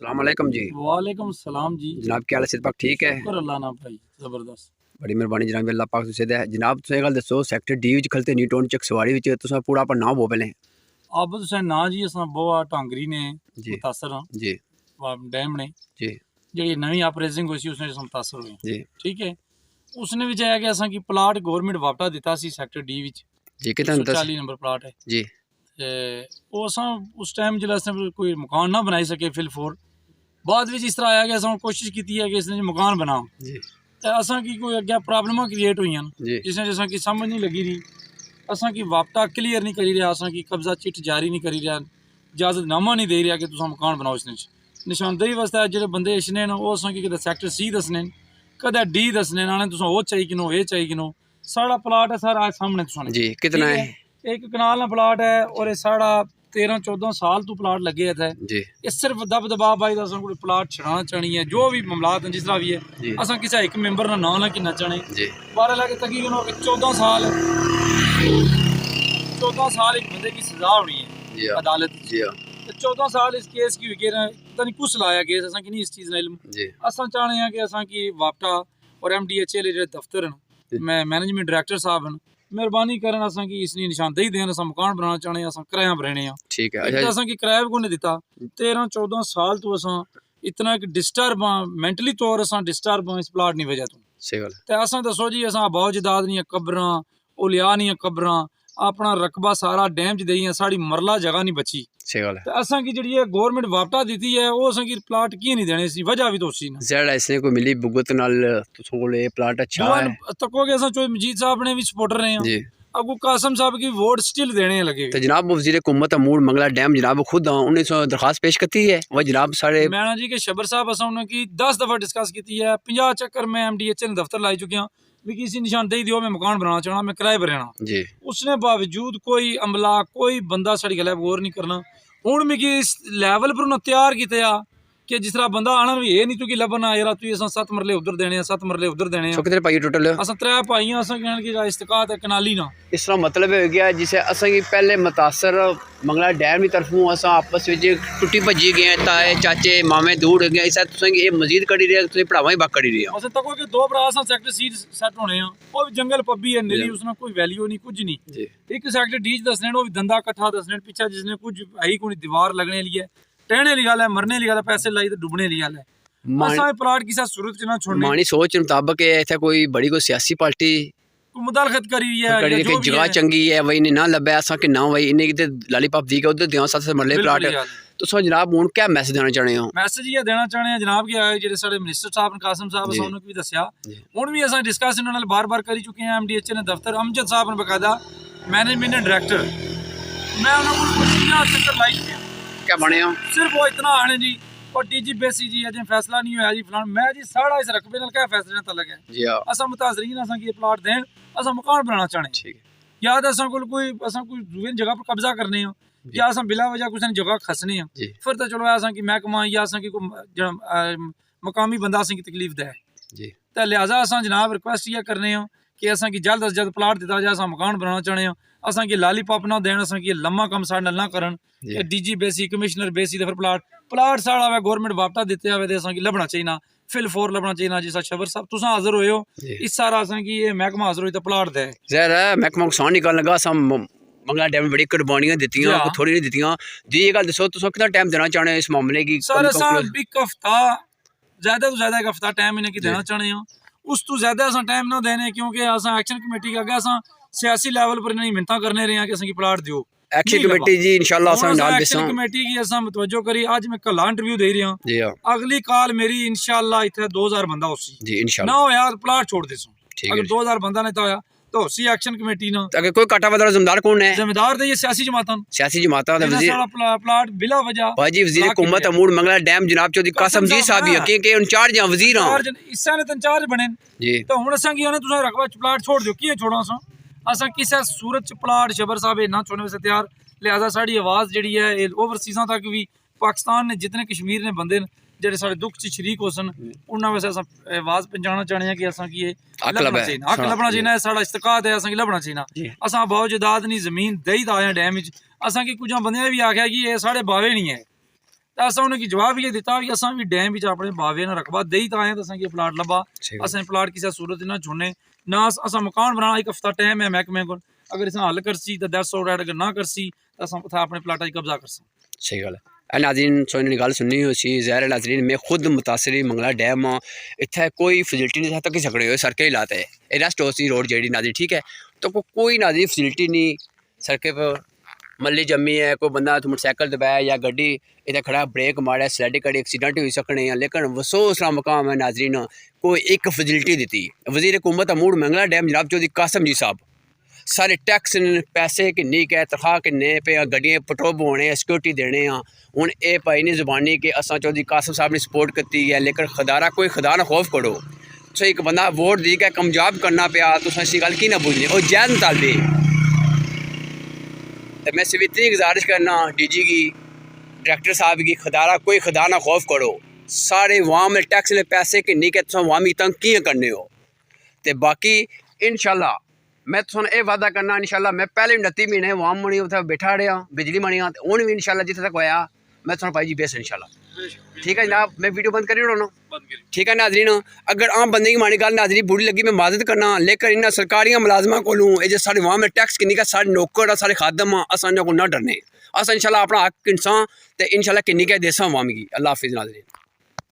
सलामकुम जी। वालेकुम सलाम जी। जनाब क्या हाल है? पाक ठीक है? शुक्र अल्लाह ना भाई, जबरदस्त। बड़ी मेहरबानी जनाब, अल्लाह पाक तुसें दे। जनाब तुसें गल दसो, सैक्टर डी विच खलते न्यूटन चक सवारी विच तुसें पूरा अपना नाम बोल पहले। आबद हुसैन ना जी, असां बोआ टांगरी ने जी मुतासर हाँ जी डैम ने जी जी नवी अपरेजिंग हुई सी उसने असां मुतासर हुए। जी ठीक है, उसने भी चाहे कि असां की प्लाट गवर्नमेंट वापटा दिता सी सैक्टर डी विच जी कितना दस 140 नंबर प्लाट है। जी ते वो असां उस टाइम जिसलै असें कोई मकान ना बनाई सके फिल फोर, बाद विच इस तरह आया कि असां कोशिश की है कि इसने मकान बनाओ, जी ते असां की कोई अग्गे प्रॉब्लमां क्रिएट हुई जी जिसने जैसा कि समझ नहीं लगी रही, असां की वापटा क्लियर नहीं करी रहा, असां की कब्जा चिट जारी नहीं करी रहा, इजाजतनामा नहीं दे रहा कि तुम मकान बनाओ। इसने निशानदेही वास्ते जो बंदे इच्छने न वो असां की कदें सैक्टर सी दसने कदें डी दसने आने तुस वो चाहिए किनो ये चाहिए किनो। साढ़ा प्लाट है सारा सामने तुसाने, जी कितना ठीक है? है, एक कनाल प्लाट है और ये साढ़ा 13-14 साल तो प्लाट लगे है। जी ये सिर्फ दब दबा बाई असां कोई प्लाट छड़ाना चाहनी है, जो भी मामलात हैं जिस तरह भी जी है असां किसी एक मैंबर ना ना कि नचने जी बारह लाख तकी 14 साल 14 साल एक बंदे की सजा होनी है जी हाँ अदालत जी हाँ 14 साल इस केस की हुई पता नहीं कुछ लाया केस असां की नहीं इस चीज़ ना इल्म। जी असां चाहने हैं कि असां की वापटा और MDHA जे दफ्तर हैं मैं मैनेजमेंट डायरेक्टर साहब हैं मेहरबानी करन असां की इसकी निशानदेही देन, असां मकान बनाना चाहने हैं, असां किराया भरने हैं। ठीक है। एक अच्छा तो असां की किराया भी कोई दिता 13-14 साल तो असां इतना एक डिस्टर्ब हाँ मैंटली तौर असां डिस्टर्ब हाँ इस प्लाट नहीं वजह तो। सही गल ते असां दसो जी असां आबाओ जदाद नहीं कब्रां ओलिया नहीं कब्रां अपना रकबा सारा डैम च देई साड़ी मरला जगह नहीं बची। सही गल है। ते असां की जिहड़ी गवर्नमेंट वापटा दी है वो असां की प्लाट की नहीं देने सी वजह भी तो सी ना जेड़ा इसने कोई मिली भुगत नाल तुसों कोल ये प्लाट अच्छा है तको के असां चो मजीद साहब ने भी सपोर्टर रहे हैं, जी। अगू कासम साहब की वोट स्टिल देने लगे। तो जनाब वज़ीर हुकूमत अमूर मंगला डैम जनाब खुद उन्हें दरखास्त पेश करती है वह जनाब सारे मैना जी के शबर साहब असां उन्होंने 10 दफ़ा डिस्कस की है, 50 चक्कर में MDHA ने दफ्तर लाई चुके हैं भी किसी निशानदेही दियो मैं मकान बनाना चाहना मैं किराए पर रहना जी उसने बावजूद कोई अमला कोई बंदा साड़ी गल गौर नहीं करना। हूँ मिगी इस लैवल पर उन्हें तैयार किया कि जिस तरह बंदा आना भी ये नहीं तुकी लभना यार तू अस 7 मरले उधर देने 7 मरले उधर देने कितने पाई टोटल अस 3 पाई अस इस्तकात है कनाली ना। इस तरह मतलब हो गया जिसे असा की पहले मुतासर मंगला डैम की तरफों असा आपस में टुटी भजी गए ताए चाचे मामे दूर गए इस ये मजीद करी रहे पढ़ावा ही बाक करी रहे अस तक कि 2 भरा अस सैक्टर सी सैट होने वो भी जंगल पब्बी है नीली उसने कोई वैल्यू नहीं कुछ नहीं। एक सैक्टर डी दसने वो भी धंधा कट्ठा दसने पीछे जिसने कुछ है कोई दीवार लगने लिए टहने ली गल है मरने ली गल है पैसे लाई तो डुबने ली गल है असा प्लाट किसी सूरत च ना छोड़ने मानी सोच मुताबिक इतना कोई बड़ी कोई सियासी पार्टी मुदालखत करी है जगह चंगी है वही ना लभे असा कि ना वही इन्हें लालीपॉप दी के उधर दिया 7 मरले प्लाट तो सो जनाब हूँ क्या मैसेज देना चाहते हो? मैसेज ये देना चाहते हैं जनाब कि जो साढ़े मिनिस्टर साहब ने कासम साहब उन्होंने भी दसिया हूँ भी अस डिस्कस इन्होंने बार बार करी चुके हैं MDHA ने दफ्तर अमजद साहब ने बकायदा मैनेजमेंट डायरेक्टर मैं उन्होंने लाई चुके क्या बने सिर्फ वो इतना आने जी और DG बेसी जी अजें फैसला नहीं होया जी फलान मैं जी साढ़ा इस रकबे नाल क्या फैसले तलक है जी हां असा मुताजरीन असा की प्लाट देन असा मकान बनाना चाहने ठीक है या तो असा कोई दूसरी जगह पर कब्जा करने हो या असा बिला वजह कुछ जगह खसने हो फिर तो चलो असा की महकमा या असा की मकामी बंदा असा की तकलीफ दे जी तो लिहाजा असा जनाब रिक्वेस्ट ये करने हो कि असा की जल्द अज जल्द प्लाट दिता जाए असा मकान बनाना चाहने हो असा की लालीपॉप ना देन असा की लम्मा कम साढ़े ना करन DG बेसी कमिश्नर बेसी फिर प्लाट साढ़ा वे गवर्नमेंट वापटा दिते हुए असा की लभना चाहिए फिल फोर लभना चाहिए जिस शबर साहब तुस हाजिर होए हो इस सारा असा की ये महकमा हाजिर हुई तो प्लाट दे जहर है महकमा को सौन निकालने लगा असा मंगला डैम बड़ी कुर्बानियां दी थोड़ी नहीं दी जी ये गल दसो तुस कितना टाइम देना चाहते हो इस मामले की? सर असा एक हफ्ता ज्यादा तो ज्यादा एक हफ्ता टाइम इन्हें की देना चाहते हो उस तो ज्यादा असा टाइम ना देने क्योंकि असा एक्शन कमेटी के अगे असा सियासी लेवल पर नहीं मिन्नतां करने रहे हैं कि असा की प्लाट दियो एक्शन कमेटी जी इंशाल्लाह असा नाल एक्शन कमेटी की असा मतवज्जो करी आज मैं कल इंटरव्यू दे रहा हूं जी हां अगली कॉल मेरी इंशाल्लाह इथे 2000 बंदा होसी जी इंशाल्लाह ना होया प्लाट छोड़ देसो ठीक है अगर 2000 बंदा नहीं तो होया तो सी एक्शन कमेटी ना अगर कोई काटा वाला जिम्मेदार कौन है? जिम्मेदार तो ये सियासी जमातन दा वजीर सारा प्लाट बिला वजह भाजी वजीर हुकूमत अमूर मंगला डैम जनाब चौधरी कासम जी साहब ही के इंचार्ज हैं वजीर हां इससे ने इंचार्ज बने जी तो हुन असा की उन्हें तुसा रकबा प्लाट छोड़ दियो की छोड़ा असा किसी सूरत च प्लाट शबर साहब ना छोड़ने से तैयार लिहाजा साड़ी आवाज़ जी है ओवरसीज़ा तक भी पाकिस्तान ने जितने कश्मीर ने बंदे जेडे साढ़े दुख च शरीक हो सन उन्होंने वैसे अस आवाज़ पहुँचाना चाहते हैं कि असा की हक लभना चाहिए साढ़ा इस्तकात है असा की लभना चाहिए असा बहुत जदाद नहीं जमीन दही दा आए डैम असा की कुछ बंदे भी आख्या कि ये साढ़े बावे नहीं है तो असा उन्हें जवाब ये दिता कि असा भी डैम विच अपने बावे ना रकबा देई तो आए तो असा प्लाट लभा असा प्लाट किसी सूरत ना छोड़ने ना असा मकान बनाना। एक हफ्ता टाइम है महकमे को, अगर इस हल करसी तो दैट्स ऑलराइट, अगर ना करसी तो असा अपने प्लाटा की कब्जा करसा। सही गल है। नाज़रीन सोनी गल सुननी हो सी ज़ाहिर है नाज़रीन, मैं खुद मुतासरी मंगला डैम इत्थे कोई फैसिलिटी नहीं तक झगड़े हुए सड़कें ही लाते रेस्ट हो सी रोड जेडी नाज़रीन, ठीक है, तो कोई नाज़रीन फैसिलिटी नहीं सड़कें पर मल्ली जम्मी है, कोई बंदा मोटरसाइकिल दबाया या गड्डी इतने खड़ा ब्रेक मारे स्लैडी कड़ी एक्सीडेंट हो सकने हैं, लेकिन वसोसरा मकाम है नाज़रीन कोई एक फैसिलिटी दी। वज़ीर हुकूमत मूड मंगला डैम जनाब चौधरी कासम जी साहब सारे टैक्स पैसे किन्नी कै तनख्वाह किन्ने पे गड्डियां पेट्रोल पवाने सिक्योरिटी देने हूँ ये पाई नहीं जबानी कि असा चौधरी कासम साहब ने सपोर्ट की है, लेकिन खुदारा कोई खुदा ना खौफ करो। तो एक बंदा वोट दी के कामयाब करना पाया तो इसी गल की ना बुझनी और जैद मुतालबे। तो मैं सिर्फ इतनी गुजारिश करना DG की डायरेक्टर साहब की, खुदारा कोई खुदा ना खौफ करो, सारे वाम में टैक्स ने पैसे किन्नी के तुम वामी तंग कियां करने हो। तो बाकी इंशाल्लाह मैं तुहानू ये वादा करना इंशाल्लाह मैं पहले 29 महीने वाम मनी उत्थे बैठा रहा बिजली मनी तो हूँ भी इंशाल्लाह जिथे तक होया मैं तुहानू भाई जी बेस इंशाल्लाह। ठीक है जनाब, मैं वीडियो बंद करी ओड़ना। ठीक है नाज़रीन, अगर आम बंदे की माड़ी गल नाज़रीन बुरी लगी मैं मदद करना, लेकिन इन्होंने सरकारी मुलाजमान को जो साढ़े वाम में टैक्स किन्नी का साढ़े नौकर साढ़े खादम अस इन्होंने को ना डरने, अस इंशाल्लाह अपना हक इंसान तो इंशाल्लाह किन्नी का देसा वाम की। अल्लाह हाफिज़ नाज़रीन।